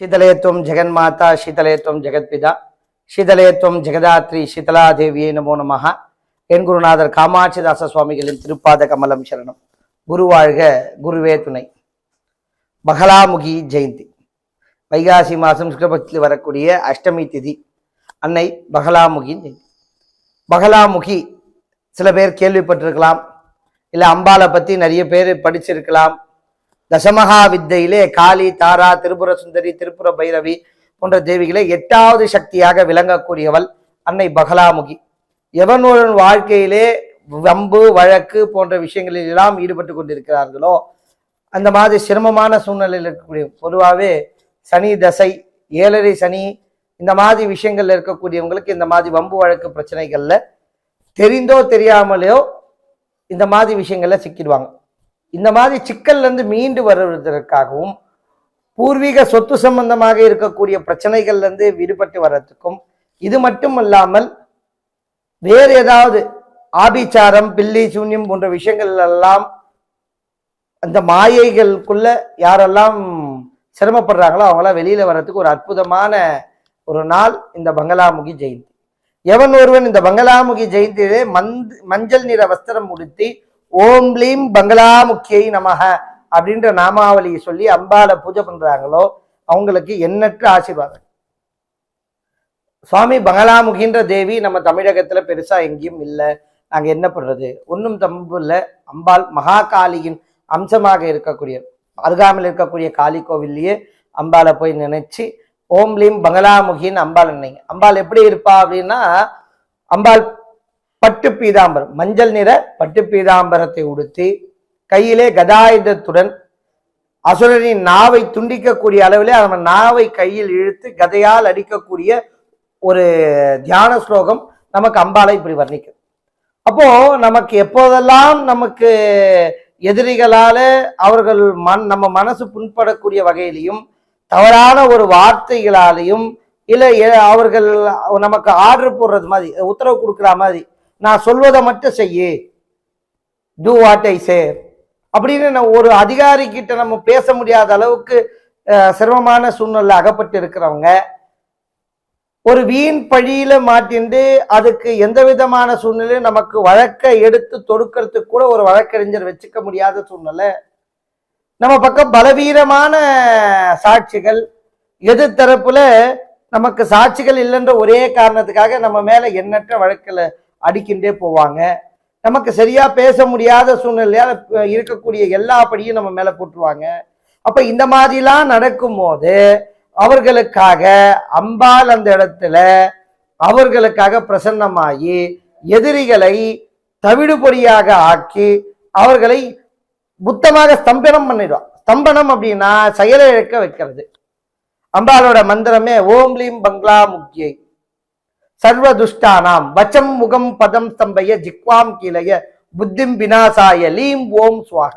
शीतलेत्वं जगन्माता शीतलेत्वं जगत्पिता शीतलेत्वं जगदात्री शीतलादेविये नमो நமஹ. என் குருநாதர் காமாட்சிதாச சுவாமிகளின் திருப்பாத கமலம் சரணம். குருவாழ்க குருவே துணை. பகலாமுகி ஜெயந்தி வைகாசி மாதம் சுக்லபக்தியில் வரக்கூடிய அஷ்டமி திதி அன்னை பகலாமுகி ஜெயந்தி. பகலாமுகி சில பேர் கேள்விப்பட்டிருக்கலாம், இல்லை அம்பாளை பற்றி நிறைய பேர் படிச்சிருக்கலாம். தசமகா வித்தையிலே காளி, தாரா, திரிபுர சுந்தரி, திரிபுர பைரவி போன்ற தேவிகளே 8வது சக்தியாக விளங்கக்கூடியவள் அன்னை பகலாமுகி. எவன் ஒரு வாழ்க்கையிலே வம்பு வழக்கு போன்ற விஷயங்களில் எல்லாம் ஈடுபட்டு கொண்டிருக்கிறார்களோ, அந்த மாதிரி சிரமமான சூழ்நிலையில் இருக்கக்கூடிய, பொதுவாகவே சனி தசை, 7.5 சனி, இந்த மாதிரி விஷயங்கள்ல இருக்கக்கூடியவங்களுக்கு இந்த மாதிரி வம்பு வழக்கு பிரச்சனைகள்ல தெரிந்தோ தெரியாமலையோ இந்த மாதிரி விஷயங்கள்ல சிக்கிடுவாங்க. இந்த மாதிரி சிக்கல்ல இருந்து மீண்டு வருவதற்காகவும், பூர்வீக சொத்து சம்பந்தமாக இருக்கக்கூடிய பிரச்சனைகள்ல இருந்து விடுபட்டு வர்றதுக்கும், இது மட்டும் இல்லாமல் வேறு ஏதாவது ஆபிச்சாரம், பில்லி சூன்யம் போன்ற விஷயங்கள் எல்லாம் அந்த மாயைகளுக்குள்ள யாரெல்லாம் சிரமப்படுறாங்களோ அவங்களாம் வெளியில வர்றதுக்கு ஒரு அற்புதமான ஒரு நாள் இந்த பங்களாமுகி ஜெயந்தி. எவன் ஒருவன் இந்த பங்களாமுகி ஜெயந்தியிலே மஞ்சள் நிற வஸ்திரம் உடுத்தி ஓம் லீம் பங்களாமுக்கியை நமக அப்படின்ற நாமாவளியை சொல்லி அம்பாளை பூஜை பண்றாங்களோ அவங்களுக்கு எண்ணற்ற ஆசீர்வாதம். சுவாமி பங்களாமுகின்ற தேவி நம்ம தமிழகத்துல பெருசா எங்கேயும் இல்லை. நாங்க என்ன பண்றது, ஒன்றும் தம்பு இல்லை. அம்பாள் மகாகாளியின் அம்சமாக இருக்கக்கூடிய அருகாமையில் இருக்கக்கூடிய காளி கோவில்லையே அம்பாளை போய் நினைச்சு ஓம் லீம் பங்களாமுகின்னு அம்பாள் நினைங்க. அம்பாள் எப்படி இருப்பா அப்படின்னா, அம்பாள் பட்டு பீதாம்பரம், மஞ்சள் நிற பட்டு பீதாம்பரத்தை உடுத்தி கையிலே கதாயுதத்துடன் அசுரனின் நாவை துண்டிக்கக்கூடிய அளவிலே அவன் நாவை கையில் இழுத்து கதையால் அடிக்கக்கூடிய ஒரு தியான ஸ்லோகம் நமக்கு அம்பாளை இப்படி வர்ணிக்குது. அப்போ நமக்கு எப்போதெல்லாம் நமக்கு எதிரிகளால அவர்கள் நம்ம மனசு புண்படக்கூடிய வகையிலையும், தவறான ஒரு வார்த்தைகளாலையும், இல்லை அவர்கள் நமக்கு ஆர்டர் போடுறது மாதிரி, உத்தரவு கொடுக்குற மாதிரி, நான் சொல்வதை மட்டும் செய்யு, டூ வாட் ஐ சே அப்படின்னு ஒரு அதிகாரி கிட்ட நம்ம பேச முடியாத அளவுக்கு சிரமமான சூழ்நிலை அகப்பட்டு இருக்கிறவங்க, ஒரு வீண் பழியில மாட்டிண்டு அதுக்கு எந்த விதமான சூழ்நிலையும் நமக்கு வழக்கை எடுத்து தொடுக்கிறதுக்கு கூட ஒரு வழக்கறிஞர் வச்சுக்க முடியாத சூழ்நிலை, நம்ம பக்கம் பலவீனமான சாட்சிகள், எது தரப்புல நமக்கு சாட்சிகள் இல்லைன்ற ஒரே காரணத்துக்காக நம்ம மேல எண்ணற்ற வழக்கில் அடிக்கின்றே போவாங்க. நமக்கு சரியா பேச முடியாத சூழ்நிலையால இருக்கக்கூடிய எல்லா படியும் நம்ம மேல போட்டுருவாங்க. அப்ப இந்த மாதிரிலாம் நடக்கும் போது அவர்களுக்காக அம்பாள் அந்த இடத்துல அவர்களுக்காக பிரசன்னமாகி எதிரிகளை தவிடுபொடியாக ஆக்கி அவர்களை புத்தமாக ஸ்தம்பனம் பண்ணிடுவான். ஸ்தம்பனம் அப்படின்னா செயலை இழக்க வைக்கிறது. அம்பாளோட மந்திரமே ஓம் லீம் பங்களாமுக்கியை சர்வ துஷ்டானாம் வச்சம் முகம் பதம் ஸ்தம்பய ஜிக்வாம் கீழைய புத்திம் வினாசாய லீம் ஓம் சுவாக.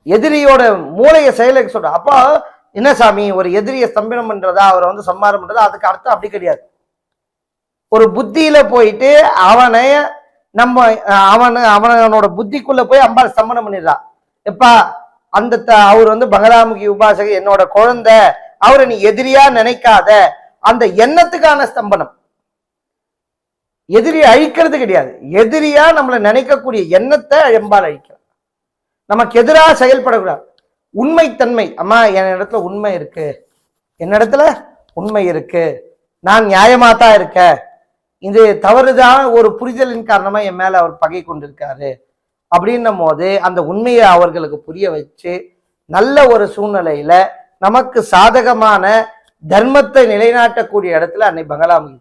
எதிரியோட மூளைய செயலை சொல்ற. அப்போ என்ன சாமி, ஒரு எதிரியை ஸ்தம்பனம் பண்றதா, அவரை சம்மாரம் பண்றதா, அதுக்கு அர்த்தம் அப்படி கிடையாது. ஒரு புத்தியில போயிட்டு அவனோட புத்திக்குள்ள போய் அம்பாள் ஸ்தம்பனம் பண்ணிடுறா. எப்பா அந்த அவர் பங்களாமுகி உபாசகர் என்னோட குழந்தை, அவரை நீ எதிரியா நினைக்காத, அந்த எண்ணத்துக்கான ஸ்தம்பனம். எதிரியை அழிக்கிறது கிடையாது, எதிரியா நம்மளை நினைக்கக்கூடிய எண்ணத்தை அம்பாள் அழிக்கிறார். நமக்கு எதிராக செயல்படக்கூடாது. உண்மைத்தன்மை, அம்மா என்னிடத்துல உண்மை இருக்கு, என்னிடத்துல உண்மை இருக்கு, நான் நியாயமா தான் இருக்க, இது தவறுதான் ஒரு புரிதலின் காரணமா என் மேல அவர் பகை கொண்டிருக்காரு அப்படின்னும் போது அந்த உண்மையை அவர்களுக்கு புரிய வச்சு நல்ல ஒரு சூழ்நிலையில நமக்கு சாதகமான தர்மத்தை நிலைநாட்டக்கூடிய இடத்துல அன்னை பங்களாமுகி.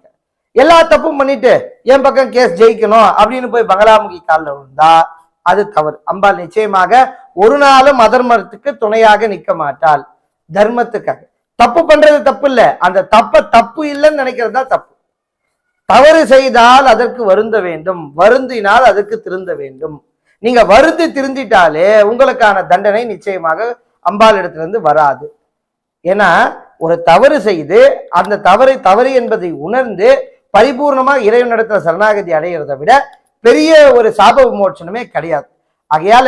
எல்லா தப்பும் பண்ணிட்டு என் பக்கம் கேஸ் ஜெயிக்கணும் அப்படின்னு போய் பங்களாமுகி காலில் விழுந்தா அது தவறு. அம்பாள் நிச்சயமாக ஒரு நாளும் அதர்மத்துக்கு துணையாக நிற்க மாட்டாள், தர்மத்துக்காக. தப்பு பண்றது தப்பு இல்லை, அந்த தப்பு இல்லைன்னு நினைக்கிறது தான் தப்பு. தவறு செய்தால் அதற்கு வருந்த வேண்டும், வருந்தினால் அதற்கு திருந்த வேண்டும். நீங்க வருந்தி திருந்திட்டாலே உங்களுக்கான தண்டனை நிச்சயமாக அம்பாள் இடத்திலிருந்து வராது. ஏன்னா ஒரு தவறு செய்து அந்த தவறு என்பதை உணர்ந்து பரிபூர்ணமாக இறைவனிடத்துல சரணாகதி அடைகிறத விட பெரிய ஒரு சாப விமோச்சனமே கிடையாது. ஆகையால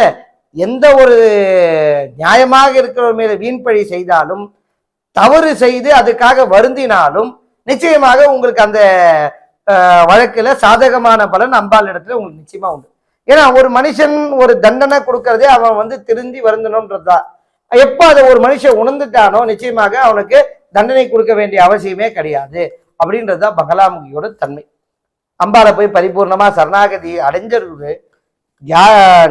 எந்த ஒரு நியாயமாக இருக்கிறவர் மேல வீண்பழி செய்தாலும் தவறு செய்து அதுக்காக வருந்தினாலும் நிச்சயமாக உங்களுக்கு அந்த வழக்குல சாதகமான பலன் அம்பாள் இடத்துல உங்களுக்கு நிச்சயமா உண்டு. ஏன்னா ஒரு மனுஷன் ஒரு தண்டனை கொடுக்கறதே அவன் திருந்தி வருந்தணும்ன்றதுதான். எப்ப அதை ஒரு மனுஷன் உணர்ந்துட்டானோ நிச்சயமாக அவனுக்கு தண்டனை கொடுக்க வேண்டிய அவசியமே கிடையாது அப்படின்றதுதான் பகலாமுகியோட தன்மை. அம்பாளை போய் பரிபூர்ணமா சரணாகதி அடைஞ்சவர்கள்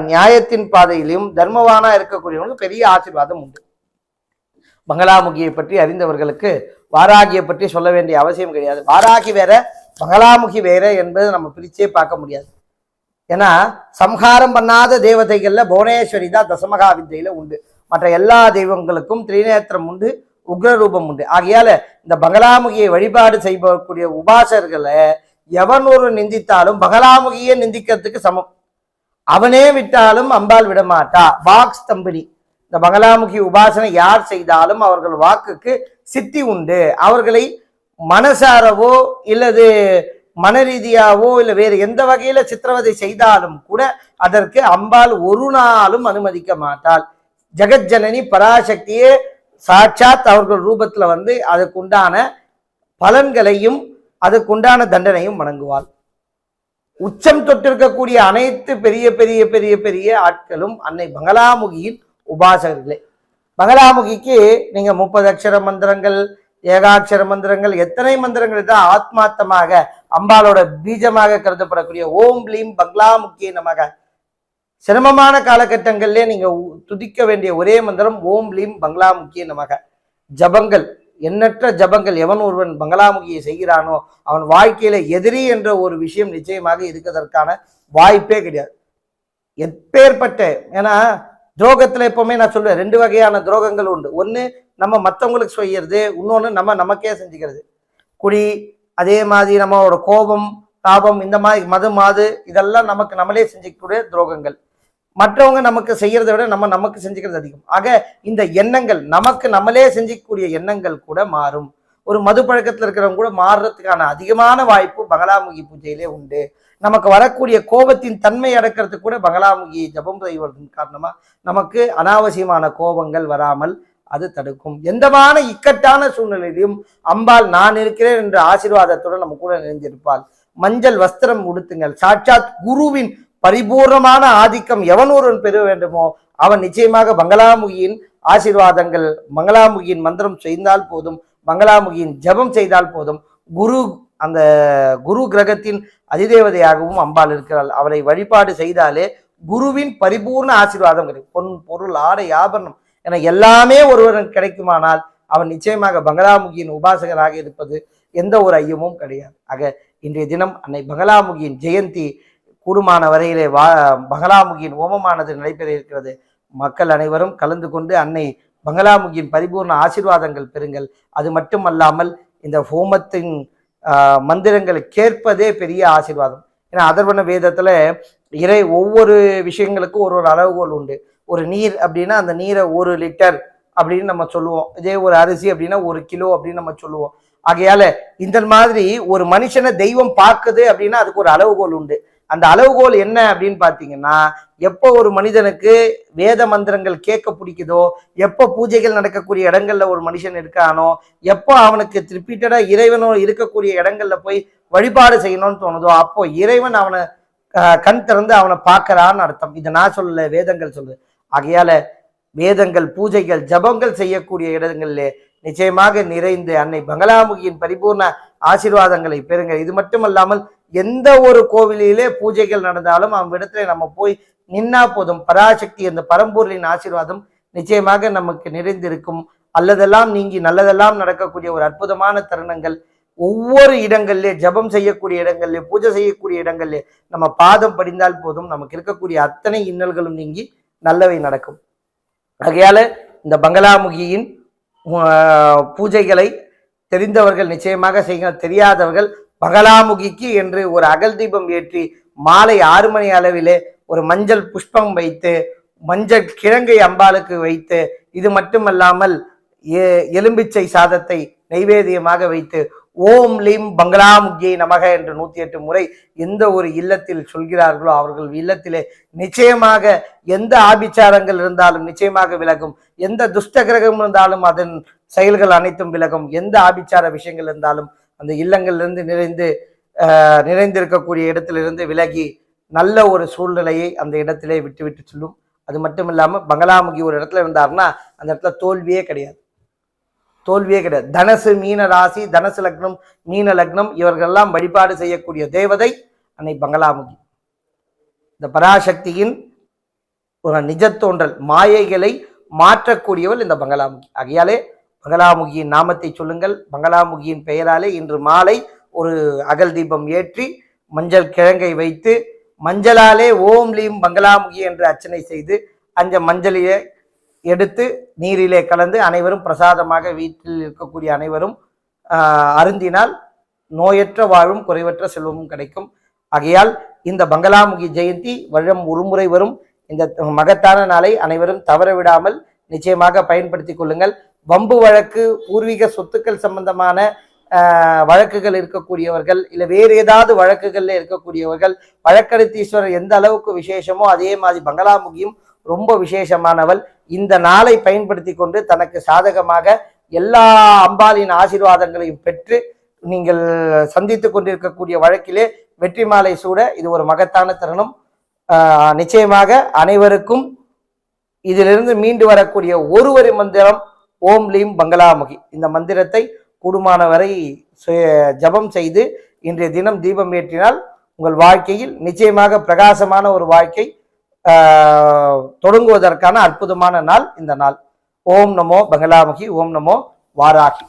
நியாயத்தின் பாதையிலும் தர்மவானா இருக்கக்கூடியவங்களுக்கு பெரிய ஆசீர்வாதம் உண்டு. பகலாமுகியை பற்றி அறிந்தவர்களுக்கு வாராகியை பற்றி சொல்ல வேண்டிய அவசியம் கிடையாது. வாராகி வேற பகலாமுகி வேற என்பதை நம்ம பிரிச்சே பார்க்க முடியாது. ஏன்னா சம்ஹாரம் பண்ணாத தேவதைகள்ல புவனேஸ்வரி தான் தசமகா வித்தையில உண்டு. மற்ற எல்லா தெய்வங்களுக்கும் திரிநேத்திரம் உண்டு, உக்ரரூபம் உண்டு. ஆகையால இந்த பகலாமுகியை வழிபாடு செய்யக்கூடிய உபாசர்களை எவன் ஒரு நிந்தித்தாலும் பகலாமுகியை நிந்திக்கிறதுக்கு சமம். அவனே விட்டாலும் அம்பாள் விடமாட்டா. வாக் ஸ்தம்பினி. இந்த பகலாமுகி உபாசனை யார் செய்தாலும் அவர்கள் வாக்குக்கு சித்தி உண்டு. அவர்களை மனசாரவோ இல்லது மன ரீதியாவோ இல்லை வேறு எந்த வகையில சித்திரவதை செய்தாலும் கூட அதற்கு அம்பாள் ஒரு நாளும் அனுமதிக்க மாட்டாள். ஜெகஜனனி பராசக்தியே சாட்சாத் அவர்கள் ரூபத்துல அதுக்குண்டான பலன்களையும் அதுக்குண்டான தண்டனையும் வழங்குவாள். உச்சம் தொட்டிருக்கக்கூடிய அனைத்து பெரிய பெரிய பெரிய பெரிய ஆட்களும் அன்னை பகலாமுகியின் உபாசகர்களே. பகலாமுகிக்கு நீங்க 30 அக்ஷர மந்திரங்கள், ஏகாட்சர மந்திரங்கள், எத்தனை மந்திரங்கள் தான் ஆத்மார்த்தமாக அம்பாளோட பீஜமாக கருதப்படக்கூடிய ஓம் லீம் பகலாமுகியை நமக. சிரமமான காலகட்டங்கள்லேயே நீங்க துதிக்க வேண்டிய ஒரே மந்திரம் ஓம் லீம் பங்களாமுகியை நமக. ஜபங்கள், எண்ணற்ற ஜபங்கள். எவன் ஒருவன் பங்களாமுகியை செய்கிறானோ அவன் வாழ்க்கையில எதிரி என்ற ஒரு விஷயம் நிச்சயமாக இருக்கிறதற்கான வாய்ப்பே கிடையாது. எப்பேற்பட்ட, ஏன்னா துரோகத்துல எப்பவுமே நான் சொல்லுவேன் 2 வகையான துரோகங்கள் உண்டு. ஒண்ணு நம்ம மற்றவங்களுக்கு செய்யறது, இன்னொன்னு நம்ம நமக்கே செஞ்சுக்கிறது. குடி, அதே மாதிரி நம்மளோட கோபம், தாபம், இந்த மாதிரி மது இதெல்லாம் நமக்கு நம்மளே செஞ்சுக்கூடிய துரோகங்கள். மற்றவங்க நமக்கு செய்யறதை விட நமக்கு செஞ்சுக்கிறது அதிகம். ஆக இந்த எண்ணங்கள் நமக்கு நம்மளே செஞ்சிக்கக்கூடிய எண்ணங்கள் கூட மாறும். ஒரு மது பழக்கத்துல இருக்கிறவங்க கூட மாறுறதுக்கான அதிகமான வாய்ப்பு பகலாமுகி பூஜையிலே உண்டு. நமக்கு வரக்கூடிய கோபத்தின் தன்மை அடக்கிறதுக்கு கூட பகலாமுகி ஜபம் செய்வதன் காரணமா நமக்கு அனாவசியமான கோபங்கள் வராமல் அது தடுக்கும். எந்தமான இக்கட்டான சூழ்நிலையிலும் அம்பாள் நான் இருக்கிறேன் என்ற ஆசீர்வாதத்துடன் நம்ம கூட நிறைந்திருப்பாள். மஞ்சள் வஸ்திரம் உடுத்துங்கள். சாட்சாத் குருவின் பரிபூர்ணமான ஆதிக்கம் எவன் ஒருவன் பெற வேண்டுமோ அவன் நிச்சயமாக பங்களாமுகியின் ஆசீர்வாதங்கள், பங்களாமுகியின் மந்திரம் செய்தால் போதும், பங்களாமுகியின் ஜபம் செய்தால் போதும். அந்த குரு கிரகத்தின் அதிதேவதையாகவும் அம்பாள் இருக்கிறாள். அவளை வழிபாடு செய்தாலே குருவின் பரிபூர்ண ஆசீர்வாதம் கிடைக்கும். பொன், பொருள், ஆடை, ஆபரணம் என எல்லாமே ஒருவன் கிடைக்குமானால் அவன் நிச்சயமாக பங்களாமுகியின் உபாசகராக இருப்பது எந்த ஒரு ஐயமும் கிடையாது. ஆக இன்றைய தினம் அன்னை பகலாமுகியின் ஜெயந்தி. கூடுமான வரையிலே பகலாமுகியின் ஹோமமானது நடைபெற இருக்கிறது. மக்கள் அனைவரும் கலந்து கொண்டு அன்னை பகலாமுகியின் பரிபூர்ண ஆசீர்வாதங்கள் பெறுங்கள். அது மட்டுமல்லாமல் இந்த ஹோமத்தின் மந்திரங்களை கேட்பதே பெரிய ஆசீர்வாதம். ஏன்னா அதர்வண வேதத்துல ஒவ்வொரு விஷயங்களுக்கும் ஒரு அளவுகோல் உண்டு. ஒரு நீர் அப்படின்னா அந்த நீரை 1 லிட்டர் அப்படின்னு நம்ம சொல்லுவோம். இதே ஒரு அரிசி அப்படின்னா 1 கிலோ அப்படின்னு நம்ம சொல்லுவோம். ஆகையால இந்த மாதிரி ஒரு மனுஷனை தெய்வம் பார்க்குது அப்படின்னா அதுக்கு ஒரு அளவுகோல் உண்டு. அந்த அளவுகோல் என்ன அப்படின்னு பாத்தீங்கன்னா, எப்போ ஒரு மனிதனுக்கு வேத மந்திரங்கள் கேட்க பிடிக்குதோ, எப்போ பூஜைகள் நடக்கக்கூடிய இடங்கள்ல ஒரு மனுஷன் இருக்கானோ, எப்போ அவனுக்கு ரிப்பீட்டடா இறைவனோ இருக்கக்கூடிய இடங்கள்ல போய் வழிபாடு செய்யணும்னு தோணுதோ, அப்போ இறைவன் அவனை கண் திறந்து அவனை பார்க்கறான்னு அர்த்தம். இதை நான் சொல்லல, வேதங்கள் சொல்லுது. ஆகையால வேதங்கள், பூஜைகள், ஜபங்கள் செய்யக்கூடிய இடங்களிலே நிச்சயமாக நிறைந்து அன்னை பகலாமுகியின் பரிபூர்ண ஆசீர்வாதங்களை பெறுங்க. இது மட்டுமல்லாமல் எந்த ஒரு கோவிலிலே பூஜைகள் நடந்தாலும் அவ்விடத்துல நம்ம போய் நின்னா போதும், பராசக்தி அந்த பரம்பொருளின் ஆசீர்வாதம் நிச்சயமாக நமக்கு நிறைந்திருக்கும். அல்லதெல்லாம் நீங்கி நல்லதெல்லாம் நடக்கக்கூடிய ஒரு அற்புதமான தருணங்கள் ஒவ்வொரு இடங்கள்லே, ஜபம் செய்யக்கூடிய இடங்கள்லே, பூஜை செய்யக்கூடிய இடங்கள்லே நம்ம பாதம் படிந்தால் போதும், நமக்கு இருக்கக்கூடிய அத்தனை இன்னல்களும் நீங்கி நல்லவை நடக்கும். ஆகையால இந்த பங்களாமுகியின் பூஜைகளை தெரிந்தவர்கள் நிச்சயமாக செய்ய, தெரியாதவர்கள் பகலாமுகிக்கு என்று ஒரு அகல் தீபம் ஏற்றி மாலை 6 மணி அளவிலே ஒரு மஞ்சள் புஷ்பம் வைத்து, மஞ்சள் கிழங்கை அம்பாளுக்கு வைத்து, இது மட்டுமல்லாமல் எலும்பிச்சை சாதத்தை நைவேத்தியமாக வைத்து ஓம் லீம் பங்களாமுகியை நமக என்று 108 முறை எந்த ஒரு இல்லத்தில் சொல்கிறார்களோ அவர்கள் இல்லத்திலே நிச்சயமாக எந்த ஆபிச்சாரங்கள் இருந்தாலும் நிச்சயமாக விலகும், எந்த துஷ்ட கிரகம் இருந்தாலும் அதன் செயல்கள் அனைத்தும் விலகும், எந்த ஆபிச்சார விஷயங்கள் இருந்தாலும் அந்த இல்லங்களிலிருந்து நிறைந்திருக்கக்கூடிய இடத்திலிருந்து விலகி நல்ல ஒரு சூழ்நிலையை அந்த இடத்திலே விட்டு சொல்லும். அது மட்டும் இல்லாம பங்களாமுகி ஒரு இடத்துல இருந்தாருன்னா அந்த இடத்துல தோல்வியே கிடையாது. தனுசு மீன ராசி, தனுசு லக்னம், மீன லக்னம் இவர்களெல்லாம் வழிபாடு செய்யக்கூடிய தேவதை அன்னை பங்களாமுகி. இந்த பராசக்தியின் ஒரு நிஜத்தோன்றல், மாயைகளை மாற்றக்கூடியவள் இந்த பங்களாமுகி. ஆகையாலே பங்களாமுகியின் நாமத்தை சொல்லுங்கள். பங்களாமுகியின் பெயராலே இன்று மாலை ஒரு அகல் தீபம் ஏற்றி மஞ்சள் கிழங்கை வைத்து மஞ்சளாலே ஓம் லீம் பங்களாமுகி என்று அர்ச்சனை செய்து அந்த மஞ்சளையே எடுத்து நீரிலே கலந்து அனைவரும் பிரசாதமாக வீட்டில் இருக்கக்கூடிய அனைவரும் அருந்தினால் நோயற்ற வாழ்வும் குறைவற்ற செல்வமும் கிடைக்கும். ஆகையால் இந்த பங்களாமுகி ஜெயந்தி வருடம் ஒரு முறை வரும். இந்த மகத்தான நாளை அனைவரும் தவற விடாமல் நிச்சயமாக பயன்படுத்தி கொள்ளுங்கள். வம்பு வழக்கு, பூர்வீக சொத்துக்கள் சம்பந்தமான வழக்குகள் இருக்கக்கூடியவர்கள், இல்லை வேறு ஏதாவது வழக்குகள்ல இருக்கக்கூடியவர்கள், வழக்கறிஞர் எந்த அளவுக்கு விசேஷமோ அதே மாதிரி பங்களாமுகியும் ரொம்ப விசேஷமானவள். இந்த நாளை பயன்படுத்தி கொண்டு தனக்கு சாதகமாக எல்லா அம்பாளின் ஆசீர்வாதங்களையும் பெற்று நீங்கள் சந்தித்து கொண்டிருக்கக்கூடிய வழக்கிலே வெற்றி மாலை சூட இது ஒரு மகத்தான தருணம். நிச்சயமாக அனைவருக்கும் இதிலிருந்து மீண்டு வரக்கூடிய ஒருவரி மந்திரம் ஓம் லீம் பங்களாமுகி. இந்த மந்திரத்தை கூடுமான வரை ஜபம் செய்து இன்றைய தினம் தீபம் ஏற்றினால் உங்கள் வாழ்க்கையில் நிச்சயமாக பிரகாசமான ஒரு வாழ்க்கை தொடங்குவதற்கான அற்புதமான நாள் இந்த நாள். ஓம் நமோ பங்களாமுகி, ஓம் நமோ வாராகி.